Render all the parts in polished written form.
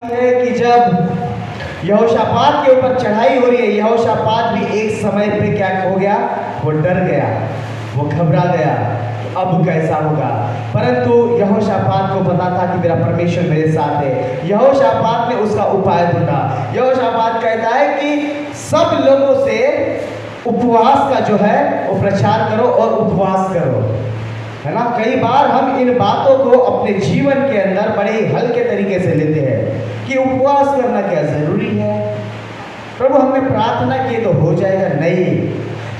है कि जब यहोशापात के ऊपर चढ़ाई हो रही है, यहोशापात भी एक समय पे क्या हो गया, वो डर गया, वो घबरा गया, अब कैसा होगा। परंतु यहोशापात को पता था कि मेरा परमेश्वर मेरे साथ है। यहोशापात ने उसका उपाय ढूंढा। यहोशापात कहता है कि सब लोगों से उपवास का जो है वो प्रचार करो और उपवास करो, है ना। कई बार हम इन बातों को अपने जीवन के अंदर बड़े ही हल्के तरीके से लेते हैं कि उपवास करना क्या जरूरी है, प्रभु हमने प्रार्थना की तो हो जाएगा। नहीं,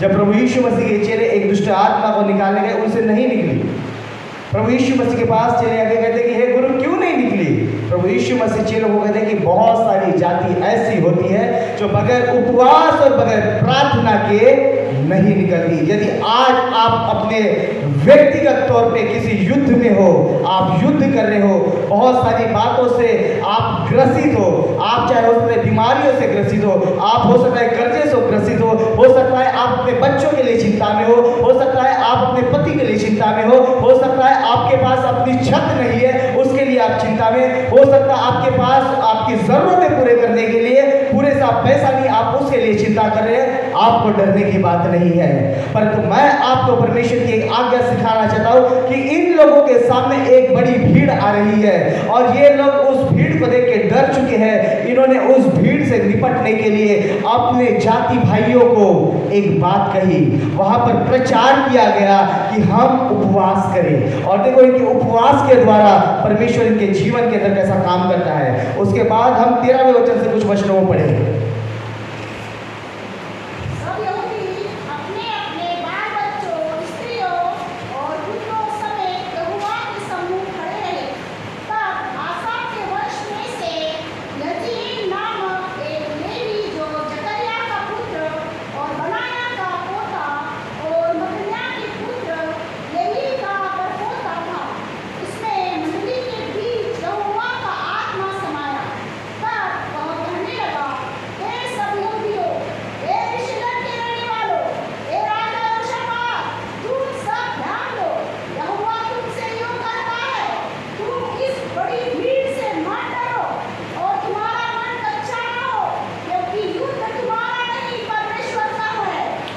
जब प्रभु यीशु मसीह के चेले एक दुष्ट आत्मा को निकालने गए, उनसे नहीं निकली। प्रभु यीशु मसीह के पास चले आके कहते कि हे गुरु क्यों नहीं निकली। प्रभु यीशु मसीह चेलों को कहते कि बहुत सारी जाति ऐसी होती है जो बगैर उपवास और बगैर प्रार्थना के नहीं निकलती। यदि आज आप अपने व्यक्तिगत तौर पे किसी युद्ध में हो, आप युद्ध कर रहे हो, बहुत सारी बातों से आप ग्रसित हो, आप चाहे हो सकता है बीमारियों से ग्रसित हो, आप हो सकता है कर्जे से ग्रसित हो सकता है आप अपने बच्चों के लिए चिंता में हो सकता है आप अपने पति के लिए चिंता में हो सकता है आपके पास अपनी छत नहीं है उसके लिए आप चिंता में, हो सकता है आपके पास आपकी जरूरतें पूरे करने के लिए पूरे सा पैसा नहीं, आप उसके लिए चिंता कर रहे हैं। आपको डरने की बात नहीं है, परंतु मैं आपको परमेश्वर की एक आज्ञा सिखाना चाहता हूं कि इन लोगों के सामने एक बड़ी भीड़ आ रही है और ये लोग उस भीड़ को देख के डर चुके हैं। इन्होंने उस भीड़ से निपटने के लिए अपने जाति भाइयों को एक बात कही, वहां पर प्रचार किया गया कि हम उपवास करें। और देखो इनके उपवास के द्वारा परमेश्वर इनके जीवन के अंदर कैसा काम करता है। उसके बाद हम 13वें वचन से कुछ वचनों में पढ़ेंगे।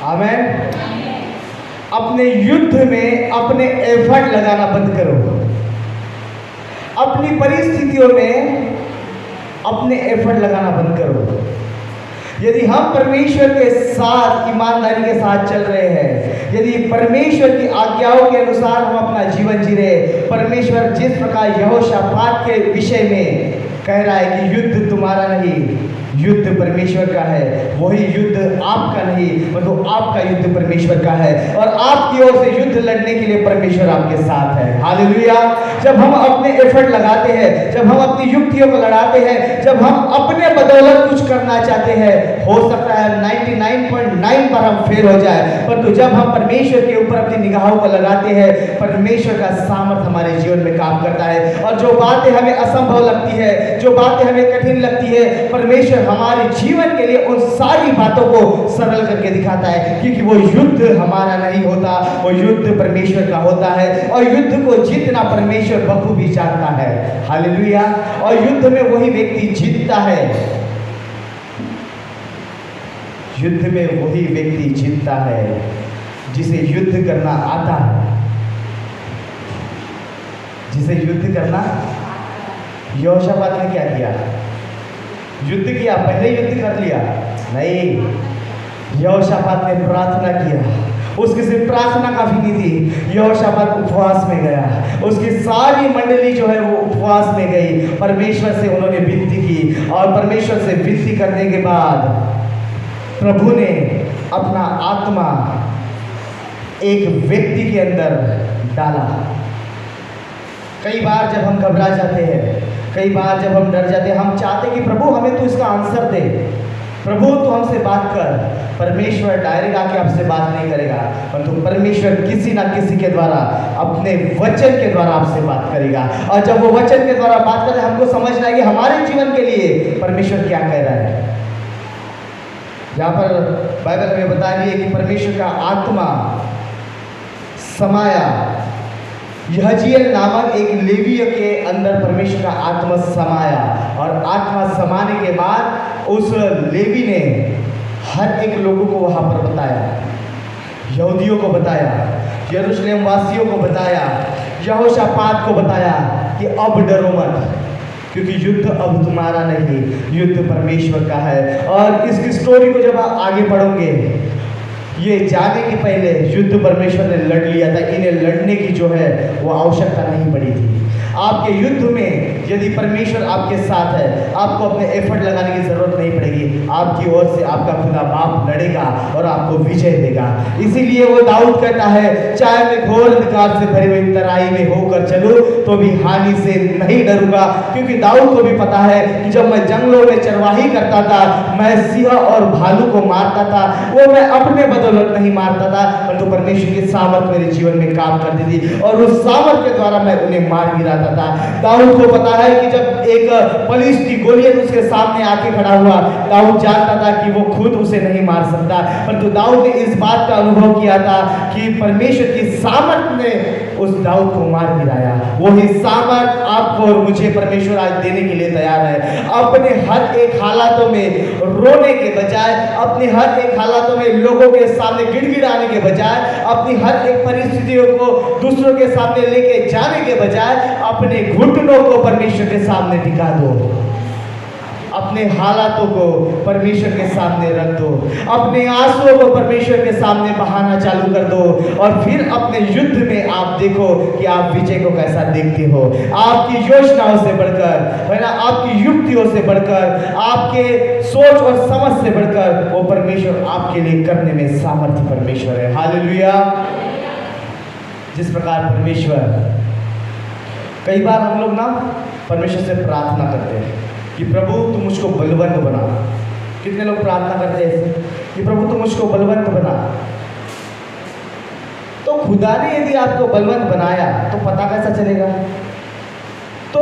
आमेन। अपने युद्ध में अपने एफर्ट लगाना बंद करो। अपनी परिस्थितियों में अपने एफर्ट लगाना बंद करो। यदि हम परमेश्वर के साथ ईमानदारी के साथ चल रहे हैं, यदि परमेश्वर की आज्ञाओं के अनुसार हम अपना जीवन जी रहे, परमेश्वर जिस प्रकार यहोशापात के विषय में कह रहा है कि युद्ध तुम्हारा नहीं, युद्ध परमेश्वर का है, वही युद्ध आपका नहीं, मतलब आपका युद्ध परमेश्वर का है और आपकी ओर से युद्ध लड़ने के लिए परमेश्वर आपके साथ है। हालेलुया। जब हम अपने एफर्ट लगाते हैं, जब हम अपनी युक्तियों को लड़ाते हैं, जब हम अपने बदौलत कुछ करना चाहते हैं, हो सकता है 99.9 पर हम फेल हो जाए, परंतु जब हम परमेश्वर के ऊपर अपनी निगाहों को लगाते हैं, परमेश्वर का सामर्थ हमारे जीवन में काम करता है। और जो बातें हमें असंभव लगती है, जो बातें हमें कठिन लगती है, परमेश्वर हमारे जीवन के लिए उन सारी बातों को सरल करके दिखाता है, क्योंकि वो युद्ध हमारा नहीं होता, वो युद्ध परमेश्वर का होता है और युद्ध को जीतना परमेश्वर बखूबी जानता है। हालेलुया। और युद्ध में वही व्यक्ति जीतता है, युद्ध में वही व्यक्ति जीतता है जिसे युद्ध करना आता है, जिसे युद्ध करना। यहोशापात ने क्या किया? युद्ध किया, पहले युद्ध कर लिया? नहीं, यहोशापात ने प्रार्थना किया। उसकी सिर्फ प्रार्थना काफी नहीं थी, यहोशापात उपवास में गया। उसकी सारी मंडली जो है वो उपवास में गई, परमेश्वर से उन्होंने विनती की और परमेश्वर से विनती करने के बाद प्रभु ने अपना आत्मा एक व्यक्ति के अंदर डाला। कई बार जब हम घबरा जाते हैं, कई बार जब हम डर जाते हैं, हम चाहते हैं कि प्रभु हमें तो इसका आंसर दे, प्रभु तो हमसे बात कर। परमेश्वर डायरेक्ट आके आपसे बात नहीं करेगा, परंतु परमेश्वर किसी ना किसी के द्वारा अपने वचन के द्वारा आपसे बात करेगा। और जब वो वचन के द्वारा बात करे, हमको समझना है कि हमारे जीवन के लिए परमेश्वर क्या कह रहा है। यहाँ पर बाइबल में बता रही है कि परमेश्वर का आत्मा समाया यहजीएल नामक एक लेवीय के अंदर परमेश्वर का आत्मा समाया और आत्मा समाने के बाद उस लेवी ने हर एक लोगों को वहाँ पर बताया, यहूदियों को बताया, यरूशलेम वासियों को बताया, यहोशापात को बताया कि अब डरो मत, क्योंकि युद्ध अब तुम्हारा नहीं, युद्ध परमेश्वर का है। और इसकी स्टोरी को जब आप आगे पढ़ोगे, ये जाने के पहले युद्ध परमेश्वर ने लड़ लिया था, इन्हें लड़ने की जो है वो आवश्यकता नहीं पड़ी थी। आपके युद्ध में यदि परमेश्वर आपके साथ है, आपको अपने एफर्ट लगाने की जरूरत नहीं पड़ेगी, आपकी ओर से आपका खुदा बाप लड़ेगा और आपको विजय देगा। इसीलिए वो दाऊद कहता है, चाहे मैं घोर अंधकार से भरी हुई तराई में होकर चलूं तो भी हानि से नहीं डरूंगा, क्योंकि दाऊद को भी पता है कि जब मैं जंगलों में चरवाही करता था, मैं सिंह और भालू को मारता था, वो मैं अपने बदौलत नहीं मारता था, परंतु परमेश्वर की सामर्थ मेरे जीवन में काम करती थी और उस सामर्थ के द्वारा मैं उन्हें मार गिराता था। दाऊद को पता है कि जब एक फलिस्ती गोलियत उसके सामने आके खड़ा हुआ, दाऊद जानता था कि वो खुद उसे नहीं मार सकता, परंतु दाऊद ने इस बात का अनुभव किया था कि परमेश्वर की सामर्थ ने उस दाऊद को मार गिराया। वही सामर्थ आपको और मुझे परमेश्वर आज देने के लिए तैयार है। अपने हर एक हालातों में रोने के बजाय, अपने हर एक हालातों में लोगों के सामने गिड़गिड़ाने के बजाय, अपनी हर एक परिस्थितियों को दूसरों के सामने लेके जाने के बजाय अपने घुटनों को परमेश्वर के सामने टिका दो, अपने हालातों को परमेश्वर के सामने रख दो, अपने आंसुओं को परमेश्वर के सामने बहाना चालू कर दो और फिर अपने युद्ध में आप देखो कि आप विजय को कैसा देखते हो। आपकी योजनाओं से बढ़कर, है ना, आपकी युक्तियों से बढ़कर, आपके सोच और समझ से बढ़कर वो परमेश्वर आपके लिए करने में सामर्थ्य परमेश्वर है। हालेलुया। जिस प्रकार परमेश्वर, कई बार हम लोग ना परमेश्वर से प्रार्थना करते हैं कि प्रभु तुम मुझको बलवंत बना। कितने लोग प्रार्थना करते हैं ऐसे कि प्रभु तुम मुझको बलवंत बना। तो खुदा ने यदि आपको बलवंत बनाया तो पता कैसा चलेगा? तो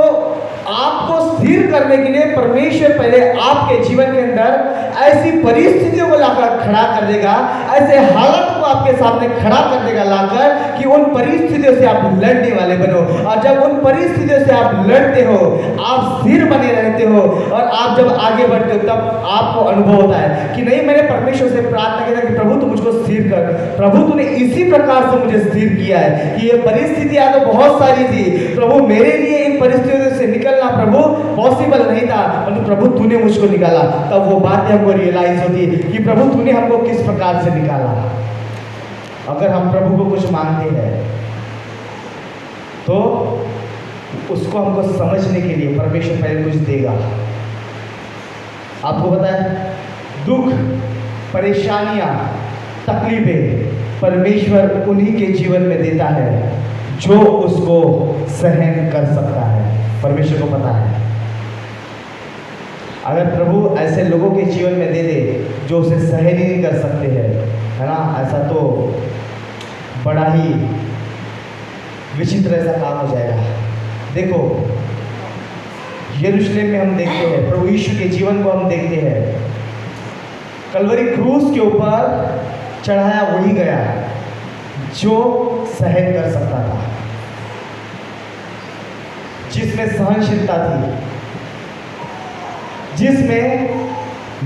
आपको स्थिर करने के लिए परमेश्वर पहले आपके जीवन के अंदर ऐसी परिस्थितियों को लाकर खड़ा कर देगा, ऐसे हालत को आपके सामने खड़ा कर देगा लाकर कि उन परिस्थितियों से आप लड़ने वाले बनो। और जब उन परिस्थितियों से आप लड़ते हो, आप स्थिर बने रहते हो और आप जब आगे बढ़ते हो, तब आपको अनुभव होता है कि नहीं, मैंने परमेश्वर से प्रार्थना किया कि प्रभु तू मुझको स्थिर कर। प्रभु तूने इसी प्रकार से मुझे स्थिर किया है कि ये परिस्थितियां तो बहुत सारी थी, प्रभु मेरे लिए इन परिस्थितियों से निकलना प्रभु पॉसिबल नहीं था, परंतु प्रभु तूने मुझको निकाला। तब वो बातें हमको रियलाइज होती है कि प्रभु तूने हमको किस प्रकार से निकाला। अगर हम प्रभु को कुछ मांगते हैं तो उसको हमको समझने के लिए परमेश्वर पहले कुछ देगा। आपको पता है, दुख, परेशानियां, तकलीफें परमेश्वर उन्हीं के जीवन में देता है जो उसको सहन कर सकता है। परमेश्वर को पता है, अगर प्रभु ऐसे लोगों के जीवन में दे दे जो उसे सहन ही नहीं कर सकते हैं, है ना, ऐसा तो बड़ा ही विचित्र ऐसा काम हो जाएगा। देखो, यरूशलेम में हम देखते हैं, प्रभु यीशु के जीवन को हम देखते हैं, कलवरी क्रूस के ऊपर चढ़ाया वही गया जो सहन कर सकता था, जिसमें सहनशीलता थी, जिसमें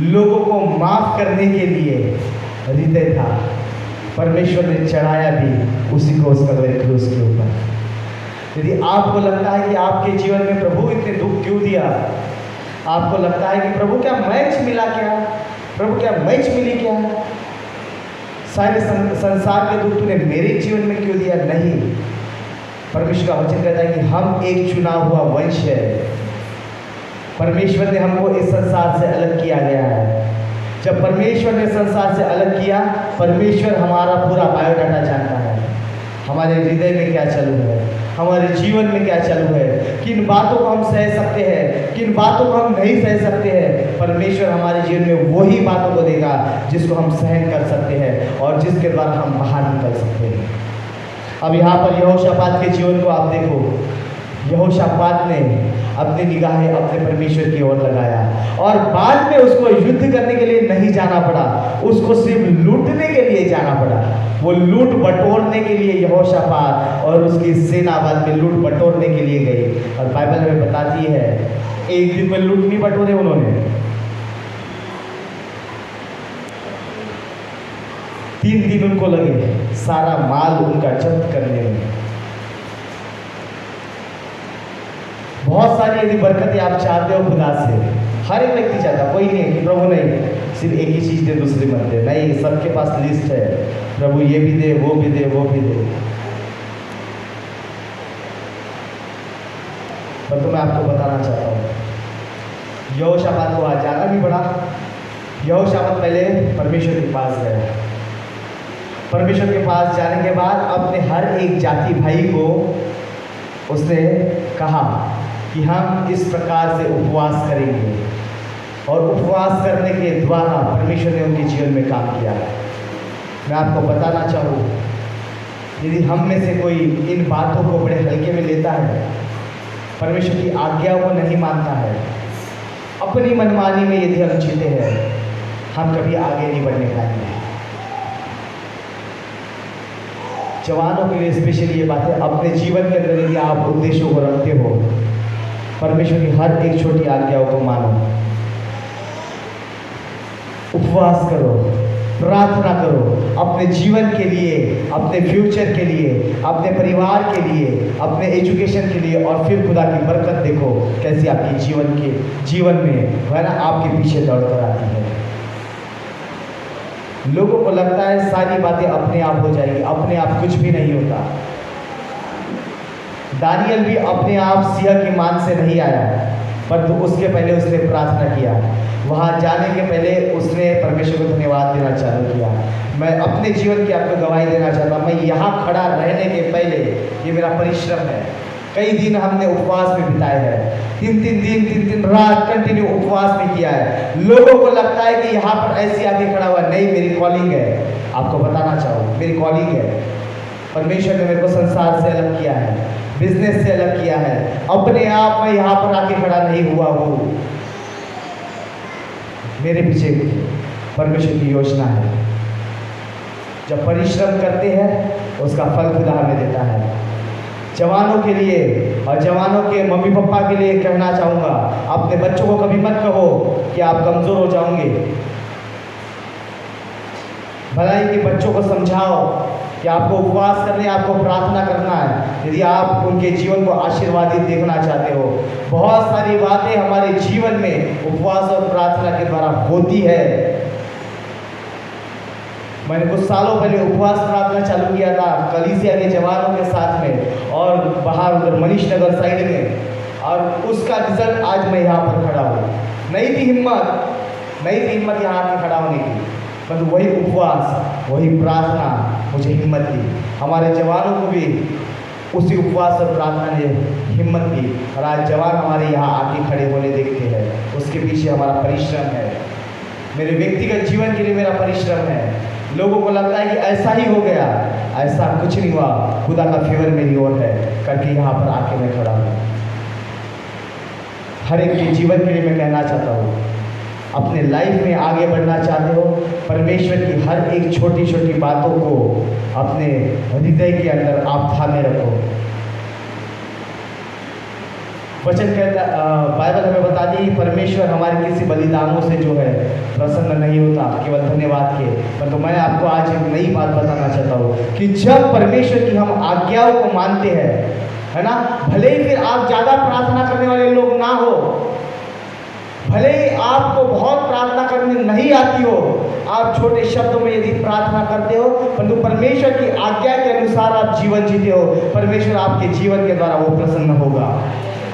लोगों को माफ करने के लिए हृदय था। परमेश्वर ने चढ़ाया भी उसी को उस कलवरी क्रूस के ऊपर। यदि आपको लगता है कि आपके जीवन में प्रभु इतने दुख क्यों दिया, आपको लगता है कि प्रभु क्या मैच मिला, क्या प्रभु क्या मैच मिली, क्या सारे संसार के दुख तूने मेरे जीवन में क्यों दिया? नहीं, परमेश्वर का वचन कहता है कि हम एक चुना हुआ वंश है। परमेश्वर ने हमको इस संसार से अलग किया गया है। जब परमेश्वर ने संसार से अलग किया, परमेश्वर हमारा पूरा बायोडाटा जानता है, हमारे हृदय में क्या चालू है, हमारे जीवन में क्या चालू है, किन बातों को हम सह सकते हैं, किन बातों को हम नहीं सह सकते हैं। परमेश्वर हमारे जीवन में वही बातों को देगा जिसको हम सहन कर सकते हैं और जिसके द्वारा हम बाहर निकल सकते हैं। अब यहाँ पर यहोशापात के जीवन को आप देखो। यहोशापात ने अपनी निगाहें अपने परमेश्वर की ओर लगाया और बाद में उसको युद्ध करने के लिए नहीं जाना पड़ा, उसको सिर्फ लूटने के लिए जाना पड़ा। वो लूट बटोरने के लिए यहोशापात और उसकी सेना बाद में लूट बटोरने के लिए गई। और बाइबल में बताती है एक दिन में लूट नहीं बटोरे उन्होंने, 3 दिन उनको लगे सारा माल उनका जब्त करने में। बहुत सारी यदि बरकतें आप चाहते हो खुदा से, हर एक व्यक्ति चाहता, कोई नहीं कि प्रभु नहीं सिर्फ एक ही चीज दे दूसरी मत दे, नहीं, सबके पास लिस्ट है, प्रभु ये भी दे, वो भी दे, वो भी दे। पर तो मैं आपको बताना चाहता हूँ, यहोशापात को आज जाना भी पड़ा। यहोशापात पहले परमेश्वर के पास गया, परमेश्वर के पास जाने के बाद अपने हर एक जाति भाई को उसने कहा कि हम इस प्रकार से उपवास करेंगे, और उपवास करने के द्वारा परमेश्वर ने उनके जीवन में काम किया। मैं आपको बताना चाहूँ, यदि हम में से कोई इन बातों को बड़े हल्के में लेता है, परमेश्वर की आज्ञाओं को नहीं मानता है, अपनी मनमानी में यदि हम जीते हैं, हम कभी आगे नहीं बढ़ने पाएंगे। जवानों के लिए स्पेशली ये बात है, अपने जीवन के अंदर यदि आप उद्देश्यों को रखते हो, परमेश्वर की हर एक छोटी आज्ञाओं को मानो, उपवास करो, प्रार्थना करो, अपने जीवन के लिए, अपने फ्यूचर के लिए, अपने परिवार के लिए, अपने एजुकेशन के लिए, और फिर खुदा की बरकत देखो कैसी आपकी जीवन में है ना आपके पीछे दौड़ कर आती है। लोगों को लगता है सारी बातें अपने आप हो जाएगी, अपने आप कुछ भी नहीं होता। दानियल भी अपने आप सिंह की मान से नहीं आया, परंतु उसके पहले उसने प्रार्थना किया। वहाँ जाने के पहले उसने परमेश्वर को धन्यवाद देना चालू किया। मैं अपने जीवन की आपको गवाही देना चाहता हूँ, मैं यहाँ खड़ा रहने के पहले ये मेरा परिश्रम है। कई दिन हमने उपवास में बिताए हैं, 3-3 दिन 3-3 रात कंटिन्यू उपवास में किया है। लोगों को लगता है कि यहाँ पर ऐसे आके खड़ा हुआ, नहीं, मेरी कॉलिंग है। आपको बताना चाहूँ, मेरी कॉलिंग है। परमेश्वर ने मेरे को संसार से अलग किया है, बिजनेस से अलग किया है। अपने आप में यहाँ पर आके खड़ा नहीं हुआ हूँ, मेरे पीछे परमेश्वर की योजना है। जब परिश्रम करते हैं उसका फल खुदा हमें देता है। जवानों के लिए और जवानों के मम्मी पापा के लिए कहना चाहूँगा, अपने बच्चों को कभी मत कहो कि आप कमज़ोर हो जाओगे। भलाई के बच्चों को समझाओ कि आपको उपवास करने, आपको प्रार्थना करना है, यदि आप उनके जीवन को आशीर्वादित देखना चाहते हो। बहुत सारी बातें हमारे जीवन में उपवास और प्रार्थना के द्वारा होती है। मैंने कुछ सालों पहले उपवास प्रार्थना चालू किया था कलीसिया के जवानों के साथ में, और बाहर उधर मनीष नगर साइड में, और उसका रिजल्ट आज मैं यहाँ पर खड़ा हूँ। नहीं थी हिम्मत यहाँ आके खड़ा होने की, परंतु वही उपवास, वही प्रार्थना मुझे हिम्मत दी। हमारे जवानों को भी उसी उपवास और प्रार्थना ने हिम्मत दी, और आज जवान हमारे यहाँ आके खड़े होने देखते हैं। उसके पीछे हमारा परिश्रम है, मेरे व्यक्तिगत जीवन के लिए मेरा परिश्रम है। लोगों को लगता है कि ऐसा ही हो गया, ऐसा कुछ नहीं हुआ। खुदा का फेवर मेरी ओर है करके यहाँ पर आके मैं खड़ा हूँ। हर एक के जीवन के लिए मैं कहना चाहता हूँ, अपने लाइफ में आगे बढ़ना चाहते हो, परमेश्वर की हर एक छोटी छोटी बातों को अपने हृदय के अंदर आप थामे रखो। वचन कहता, बाइबल हमें बताती है परमेश्वर हमारे किसी बलिदानों से जो है प्रसन्न नहीं होता, केवल धन्यवाद के। परंतु मैं आपको आज एक नई बात बताना चाहता हूँ कि जब परमेश्वर की हम आज्ञाओं को मानते हैं, है ना, भले ही फिर आप ज़्यादा प्रार्थना करने वाले लोग ना हो, भले ही आपको बहुत प्रार्थना करने नहीं आती हो, आप छोटे शब्दों में यदि प्रार्थना करते हो, परंतु परमेश्वर की आज्ञा के अनुसार आप जीवन जीते हो, परमेश्वर आपके जीवन के द्वारा वो प्रसन्न होगा।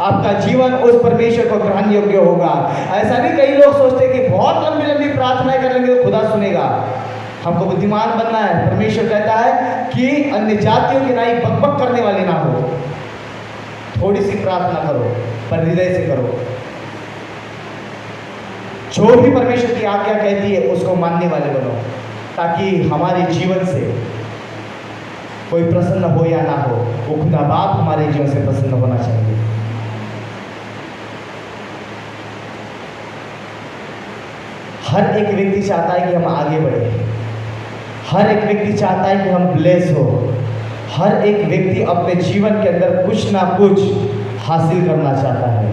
आपका जीवन उस परमेश्वर को ग्रहण योग्य होगा। ऐसा नहीं, कई लोग सोचते हैं कि बहुत लंबी लंबी प्रार्थनाएं कर लेंगे तो खुदा सुनेगा। हमको बुद्धिमान बनना है। परमेश्वर कहता है कि अन्य जातियों के नाई बकबक करने वाले ना हो, थोड़ी सी प्रार्थना करो पर हृदय से करो। जो भी परमेश्वर की आज्ञा कहती है उसको मानने वाले बनो, ताकि हमारे जीवन से कोई प्रसन्न हो या ना हो, वो खुदा बाप हमारे जीवन से प्रसन्न होना चाहिए। हर एक व्यक्ति चाहता है कि हम आगे बढ़े, हर एक व्यक्ति चाहता है कि हम ब्लेस हो, हर एक व्यक्ति अपने जीवन के अंदर कुछ ना कुछ हासिल करना चाहता है।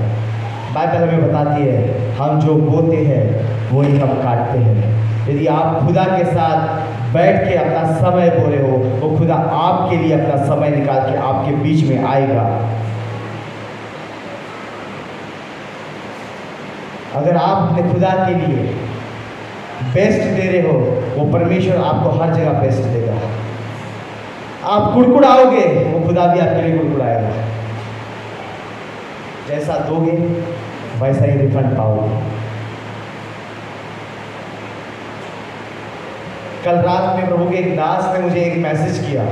बाइबल हमें बताती है हम जो बोते हैं वही हम काटते हैं। यदि आप खुदा के साथ बैठ के अपना समय बो रहे हो, वो खुदा आपके लिए अपना समय निकाल के आपके बीच में आएगा। अगर आप अपने खुदा के लिए बेस्ट दे रहे हो, वो परमेश्वर आपको हर जगह बेस्ट देगा। आप कुड़कुड़ाओगे, वो खुदा भी आपके लिए कुड़कुड़ाएगा। जैसा दोगे वैसा ही रिफंड पाओगे। कल रात में प्रभु के एक दास ने मुझे एक मैसेज किया।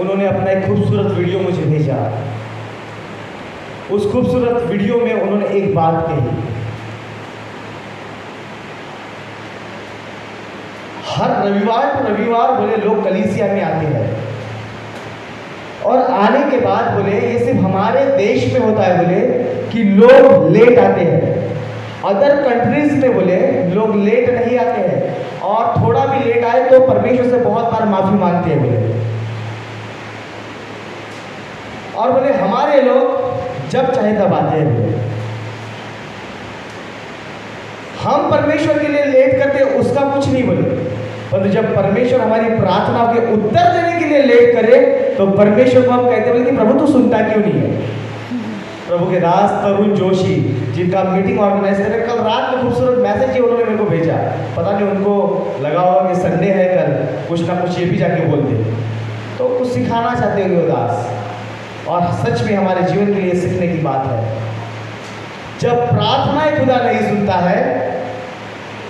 उन्होंने अपना एक खूबसूरत वीडियो मुझे भेजा। उस खूबसूरत वीडियो में उन्होंने एक बात कही, हर रविवार बोले लोग कलीसिया में आते हैं, और आने के बाद बोले ये सिर्फ हमारे देश में होता है बोले कि लोग लेट आते हैं। अदर कंट्रीज में बोले लोग लेट नहीं आते हैं, और थोड़ा भी लेट आए तो परमेश्वर से बहुत बार माफी मांगते हैं बोले। और बोले हमारे लोग जब चाहे तब आते हैं बोले। हम परमेश्वर के लिए लेट करते हैं उसका कुछ नहीं बोले, परंतु जब परमेश्वर हमारी प्रार्थनाओं के उत्तर देने के लिए लेट करे तो परमेश्वर को हम कहते बोले कि प्रभु तो सुनता क्यों नहीं है। प्रभु के दास तरुण जोशी जिनका मीटिंग ऑर्गेनाइज कर, कल रात में खूबसूरत मैसेज ही उन्होंने मेरे को भेजा। पता नहीं उनको लगा होगा कि संडे है, कल कुछ ना कुछ ये भी जाके बोल दे, तो कुछ सिखाना चाहते होंगे वो दास। और सच में हमारे जीवन के लिए सीखने की बात है। जब प्रार्थनाएं खुदा नहीं सुनता है,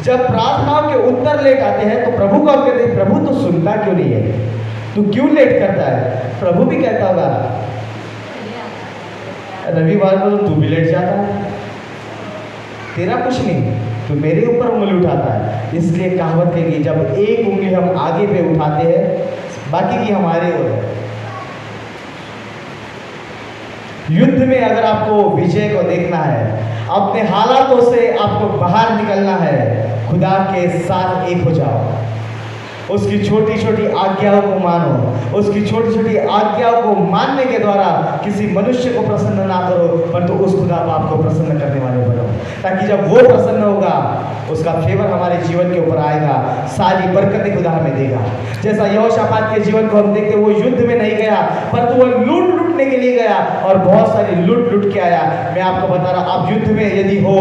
जब प्रार्थनाओं के उत्तर लेट आते हैं, तो प्रभु को हम कहते हैं प्रभु तो सुनता क्यों नहीं है, तू क्यों लेट करता है। प्रभु भी कहता होगा रविवार को तो तू भी लेट जाता है, तेरा कुछ नहीं, तो मेरे ऊपर उंगली उठाता है। इसलिए कहावत कहेगी जब एक उंगली हम आगे पे उठाते हैं बाकी की हमारे ओर है। युद्ध में अगर आपको विजय को देखना है, अपने हालातों से आपको बाहर निकलना है, खुदा के साथ एक हो जाओ। उसकी छोटी छोटी आज्ञाओं को मानो, उसकी छोटी छोटी आज्ञाओं को मानने के द्वारा किसी मनुष्य को प्रसन्न ना करो, परंतु उस खुदा बाप को प्रसन्न करने वाले बनो, ताकि जब वो प्रसन्न होगा उसका फेवर हमारे जीवन के ऊपर आएगा, सारी बरकतें खुदा हमें देगा। जैसा यहोशापात के जीवन को हम देखते, वो युद्ध में नहीं गया परंतु वो लूटने के लिए गया और बहुत सारी लूट के आया। मैं आपको बता रहा, आप युद्ध में यदि हो,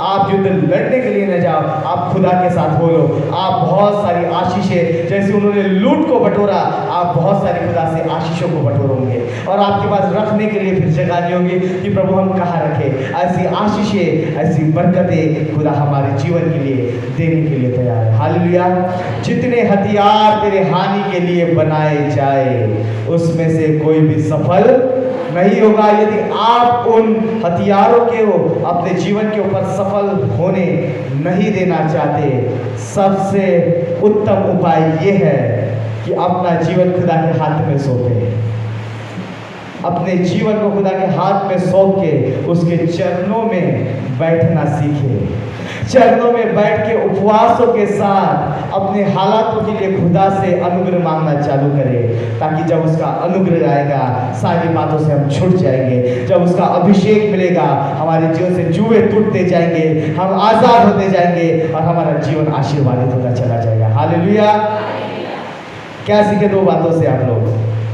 आप युद्ध लड़ने के लिए न जाओ, आप खुदा के साथ हो लो, आप बहुत सारी आशीषें, जैसे उन्होंने लूट को बटोरा, आप बहुत सारी खुदा से आशीषों को बटोरोगे और आपके पास रखने के लिए फिर जगह नहीं होगी कि प्रभु हम कहाँ रखें। ऐसी आशीषें, ऐसी बरकतें खुदा हमारे जीवन के लिए देने के लिए तैयार है। हालेलुया। जितने हथियार तेरे हानि के लिए बनाए जाए उसमें से कोई भी सफल नहीं होगा। यदि आप उन हथियारों के अपने जीवन के ऊपर सफल होने नहीं देना चाहते, सबसे उत्तम उपाय यह है कि अपना जीवन खुदा के हाथ में सौंपे, अपने जीवन को खुदा के हाथ में सौंप के उसके चरणों में बैठना सीखे। चरणों में बैठ के उपवासों के साथ अपने हालातों के लिए खुदा से अनुग्रह मांगना चालू करें, ताकि जब उसका अनुग्रह आएगा सारी बातों से हम छूट जाएंगे। जब उसका अभिषेक मिलेगा हमारे जीवन से जुए टूटते जाएंगे, हम आजाद होते जाएंगे और हमारा जीवन आशीर्वादित होता चला जाएगा। हालेलुया। क्या सीखे दो बातों से आप लोग?